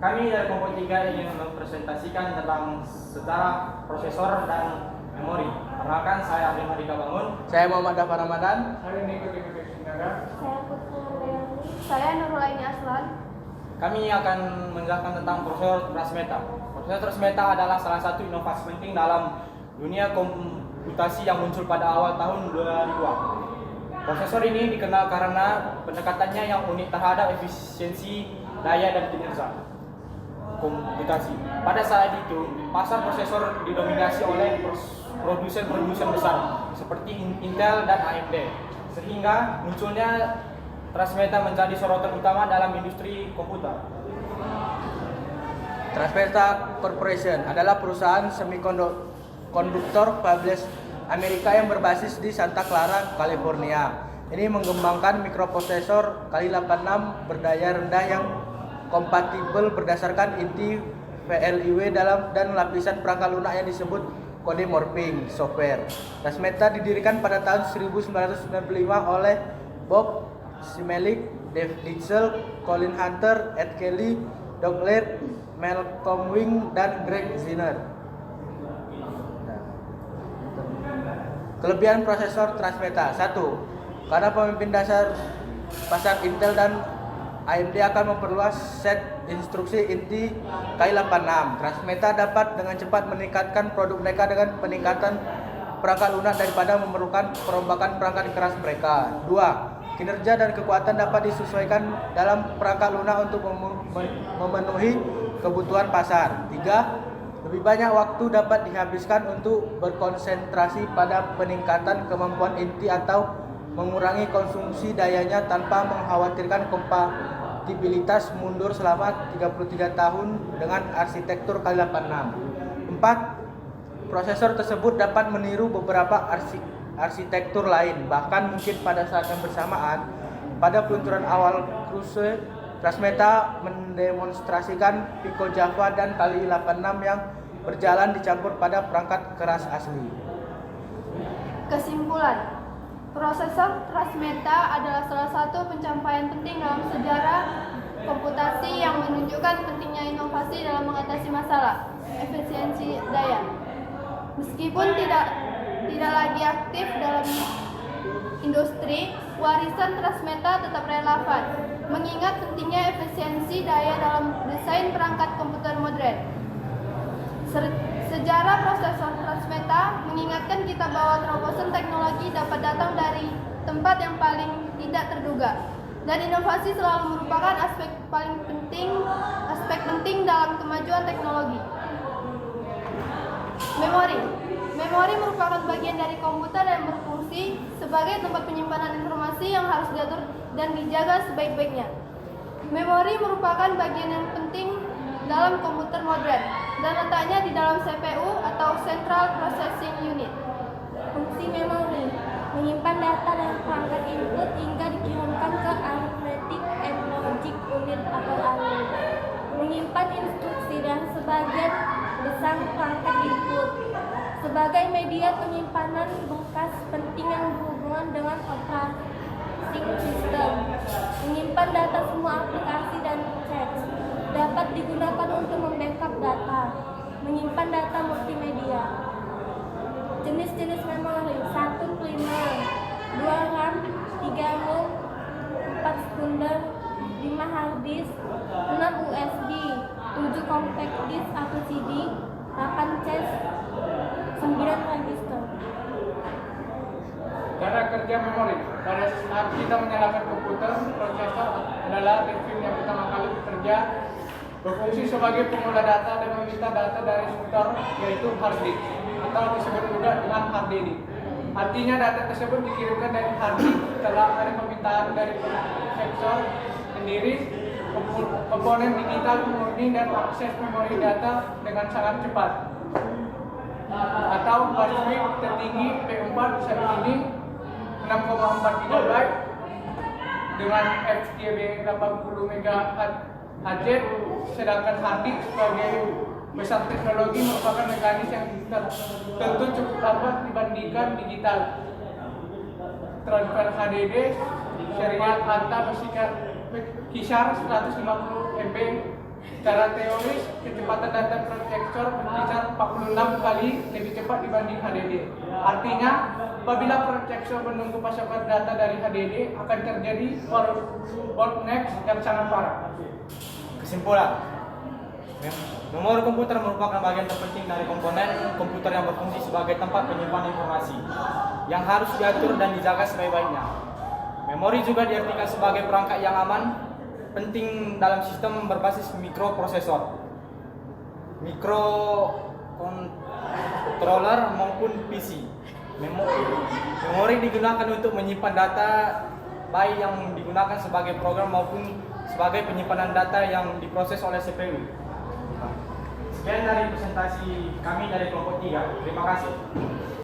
Kami dari kelompok 3 ingin mempresentasikan tentang sejarah prosesor dan memori. Perkenalkan, saya Abdul Madika Bangun. Saya Muhammad Dafar Ramadan. Saya Niko Sinaga. Saya Putri Handayani. Saya Nurulaini Aslan. Kami akan menjelaskan tentang prosesor Transmeta. Prosesor Transmeta adalah salah satu inovasi penting dalam dunia komputasi yang muncul pada awal tahun 2000-an. Prosesor ini dikenal karena pendekatannya yang unik terhadap efisiensi, daya, dan kinerja komputasi. Pada saat itu, pasar prosesor didominasi oleh produsen-produsen besar seperti Intel dan AMD, sehingga munculnya Transmeta menjadi sorotan utama dalam industri komputer. Transmeta Corporation adalah perusahaan semikonduktor fabless Amerika yang berbasis di Santa Clara, California. Ini mengembangkan mikroprosesor Kali86 berdaya rendah yang kompatibel berdasarkan inti VLIW dan lapisan perangkat lunak yang disebut kode morphing software. Transmeta didirikan pada tahun 1995 oleh Bob Smelik, Dave Ditzel, Colin Hunter, Ed Kelly, Doug Laird, Malcolm Wing, dan Greg Zinner. Kelebihan prosesor Transmeta: 1. Karena pemimpin dasar pasar Intel dan AMD akan memperluas set instruksi inti Ki86. Transmeta dapat dengan cepat meningkatkan produk mereka dengan peningkatan perangkat lunak daripada memerlukan perombakan perangkat keras mereka. 2. Kinerja dan kekuatan dapat disesuaikan dalam perangkat lunak untuk memenuhi kebutuhan pasar. 3. Lebih banyak waktu dapat dihabiskan untuk berkonsentrasi pada peningkatan kemampuan inti atau mengurangi konsumsi dayanya tanpa mengkhawatirkan kompatibilitas mundur selama 33 tahun dengan arsitektur Kali86. 4. Prosesor tersebut dapat meniru beberapa arsitektur lain, bahkan mungkin pada saat yang bersamaan. Pada peluncuran awal Cruise, Transmeta mendemonstrasikan Pico Java dan Kali86 yang berjalan dicampur pada perangkat keras asli. Kesimpulan, prosesor Transmeta adalah salah satu pencapaian penting dalam sejarah komputasi yang menunjukkan pentingnya inovasi dalam mengatasi masalah efisiensi daya. Meskipun tidak lagi aktif dalam industri, warisan Transmeta tetap relevan, mengingat pentingnya efisiensi daya dalam desain perangkat komputer modern. Sejarah prosesor Transmeta mengingatkan kita bahwa terobosan teknologi dapat datang dari tempat yang paling tidak terduga, dan inovasi selalu merupakan aspek penting dalam kemajuan teknologi. Memori merupakan bagian dari komputer yang berfungsi sebagai tempat penyimpanan informasi yang harus diatur dan dijaga sebaik-baiknya. Memori merupakan bagian yang penting dalam komputer modern dan letaknya di dalam CPU atau Central Processing Unit. Fungsi memori menyimpan data dan perangkat input hingga dikirimkan ke Arithmetic and Logic Unit atau ALU. Menyimpan instruksi dan sebagian besar perangkat input sebagai media penyimpanan berkas penting yang berhubungan dengan operating system. Menyimpan data semua aplikasi dan chat. Dapat digunakan untuk membackup data. Menyimpan data multimedia. Jenis-jenis memori: 1 primer, 2 RAM, 3 ROM, 4 sekunder, 5 hard disk, 6 USB, 7 compact disk atau CD, 8 cache, 9 register. Cara kerja memori. Pada saat kita menyalakan komputer, prosesor adalah mesin yang pertama kali bekerja, berfungsi sebagai pengolah data dan meminta data dari sumber, yaitu hard disk, atau disebut juga dengan hard disk. Artinya data tersebut dikirimkan dari hard disk setelah ada permintaan dari prosesor sendiri. Komponen digital memurni dan akses memori data dengan sangat cepat. Atau bandwidth tertinggi P4 saat ini 6,4 GB dengan FTB 80 MHz, sedangkan hard disk sebagai besar teknologi merupakan mekanis yang tentu cukup lambat dibandingkan digital. Transfer HDD serial antar kisar 150 MB Secara teoris, kecepatan data prosesor berkisar 46 kali lebih cepat dibanding HDD. Artinya, apabila prosesor menunggu pasokan data dari HDD, akan terjadi bottleneck yang sangat parah. Kesimpulan, memori komputer merupakan bagian terpenting dari komponen komputer yang berfungsi sebagai tempat penyimpanan informasi yang harus diatur dan dijaga sebaik-baiknya. Memori juga diartikan sebagai perangkat yang aman, penting dalam sistem berbasis mikroprosesor, mikrocontroller maupun PC. Memori digunakan untuk menyimpan data, baik yang digunakan sebagai program maupun sebagai penyimpanan data yang diproses oleh CPU. Sekian dari presentasi kami dari kelompok 3. Terima kasih.